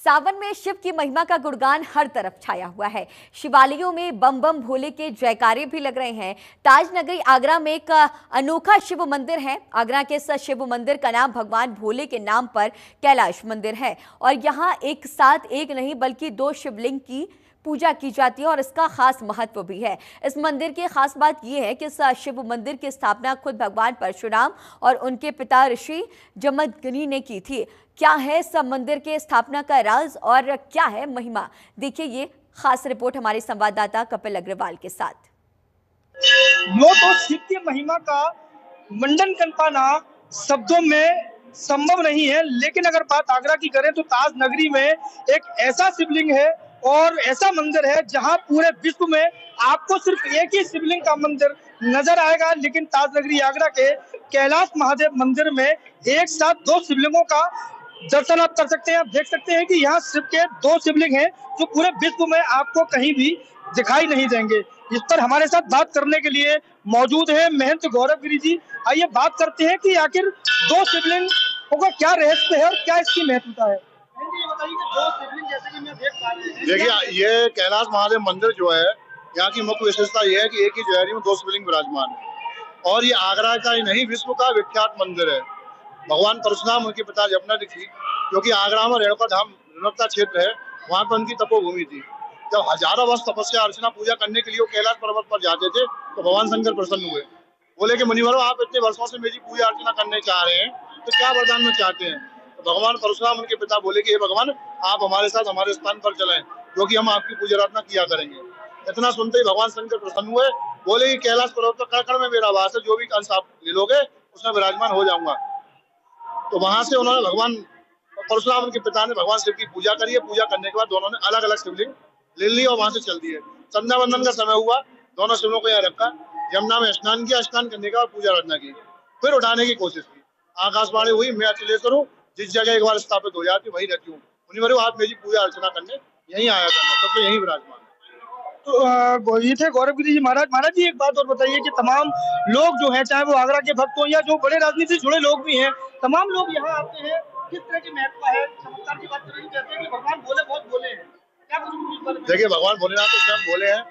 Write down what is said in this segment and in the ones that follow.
सावन में शिव की महिमा का गुणगान हर तरफ छाया हुआ है। शिवालयों में बम बम भोले के जयकारे भी लग रहे हैं। ताज नगरी आगरा में एक अनोखा शिव मंदिर है। आगरा के इस शिव मंदिर का नाम भगवान भोले के नाम पर कैलाश मंदिर है और यहाँ एक साथ एक नहीं बल्कि 2 शिवलिंग की पूजा की जाती है और इसका खास महत्व भी है। इस मंदिर की खास बात यह है कि इस शिव मंदिर की स्थापना खुद भगवान परशुराम और उनके पिता ऋषि जमदग्नि ने की थी। क्या है इस मंदिर के स्थापना का राज और क्या है महिमा, देखिए ये खास रिपोर्ट हमारे संवाददाता कपिल अग्रवाल के साथ। यो तो शिव की महिमा का मंडन कर पाना शब्दों में संभव नहीं है, लेकिन अगर बात आगरा की करें तो ताज नगरी में एक ऐसा शिवलिंग है और ऐसा मंदिर है जहां पूरे विश्व में आपको सिर्फ एक ही शिवलिंग का मंदिर नजर आएगा, लेकिन ताज नगरी आगरा के कैलाश महादेव मंदिर में एक साथ 2 शिवलिंगों का दर्शन आप कर सकते हैं। आप देख सकते हैं कि यहाँ शिव के 2 शिवलिंग हैं जो पूरे विश्व में आपको कहीं भी दिखाई नहीं देंगे। इस पर हमारे साथ बात करने के लिए मौजूद है महंत गौरव गिरी जी। आइए बात करते हैं कि आखिर 2 शिवलिंग का क्या रहस्य है और क्या इसकी महत्वता है। ये बताइए कि 2 शिवलिंग जैसे कि मैं देख पा रहे हैं। देखिए, ये कैलाश महादेव मंदिर जो है, यहाँ की मुख्य विशेषता ये है कि एक ही ज्वेलरी में 2 शिवलिंग विराजमान है और ये आगरा का ही नहीं विश्व का विख्यात मंदिर है। भगवान परशुराम उनके पिता जमदग्नि थी, क्योंकि आगरा में रेणुका धाम रेणुका क्षेत्र है, वहाँ पर उनकी तपोभूमि थी। जब हजारों वर्ष तपस्या अर्चना पूजा करने के लिए वो कैलाश पर्वत पर जाते थे तो भगवान शंकर प्रसन्न हुए। बोले कि मुनिवरों, आप इतने वर्षों से मेरी पूजा अर्चना करने चाह रहे हैं तो क्या वरदान में चाहते हैं। तो भगवान परशुराम उनके पिता बोले कि हे भगवान, आप हमारे साथ हमारे स्थान पर चलें, क्योंकि हम आपकी पूजा अर्चना किया करेंगे। इतना सुनते ही भगवान शंकर प्रसन्न हुए, बोले कि कैलाश पर्वत पर कण कण में मेरा वास है, जो भी अंश आप ले लोगे उसमें विराजमान हो जाऊंगा। तो वहां से उन्होंने भगवान परशुराम उनके पिता ने भगवान शिव की पूजा करी है। पूजा करने के बाद दोनों ने अलग अलग शिवलिंग ले ली और वहां से चल दिए। संध्या वंदन का समय हुआ, दोनों शिवों को यहाँ रखा, यमुना में स्नान किया, स्नान करने के बाद पूजा अर्चना की, फिर उठाने की कोशिश की। आकाशवाणी हुई, मैं अचलेश्वर हूँ, जिस जगह एक बार स्थापित हो जाती वही रहती हूँ। मुनिवरों, आप मेरी पूजा अर्चना करने यहीं आया करना, तब तो यहीं विराजमान। तो ये थे गौरव गिरी जी। महाराज जी, एक बात और बताइए कि तमाम लोग जो हैं, चाहे वो आगरा के भक्त हो या जो बड़े राजनीति से जुड़े लोग भी हैं, तमाम लोग यहाँ आते हैं। किस तरह की महत्व है? चमत्कार की बात करें, कहते हैं कि भगवान भोले बहुत भोले हैं। क्या कुछ? देखिए, भगवान भोलेनाथ तो स्वयं भोले हैं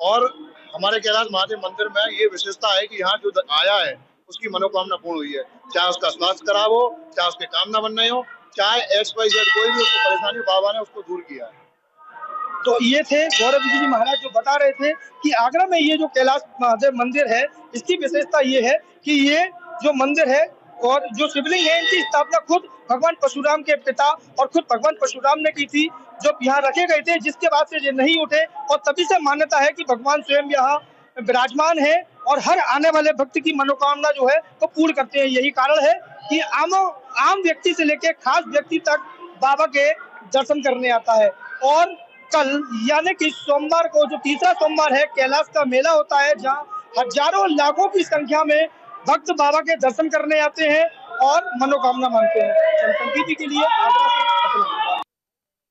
और हमारे कैलाश महादेव मंदिर में ये विशेषता है कि यहाँ जो आया है उसकी मनोकामना पूर्ण हुई है। चाहे उसका स्वास्थ्य खराब हो, चाहे उसके काम न बनने हो, चाहे XYZ कोई भी उसको परेशानी, बाबा ने उसको दूर किया है। तो ये थे गौरव जी महाराज जो बता रहे थे कि आगरा में ये जो कैलाश महादेव मंदिर है, इसकी विशेषता ये है कि ये जो मंदिर है और जो शिवलिंग है, इनकी स्थापना खुद भगवान परशुराम के पिता और खुद भगवान परशुराम ने की थी, जो यहाँ रखे गए थे, जिसके बाद से ये नहीं उठे और तभी से मान्यता है कि भगवान स्वयं यहाँ विराजमान है और हर आने वाले भक्त की मनोकामना जो है वो पूर्ण करते हैं। यही कारण है कि आम व्यक्ति से लेकर खास व्यक्ति तक बाबा के दर्शन करने आता है। और कल यानी कि सोमवार को, जो तीसरा सोमवार है, कैलाश का मेला होता है, जहां हजारों लाखों की संख्या में भक्त बाबा के दर्शन करने आते हैं और मनोकामना मांगते हैं। संगीत के लिए आगरा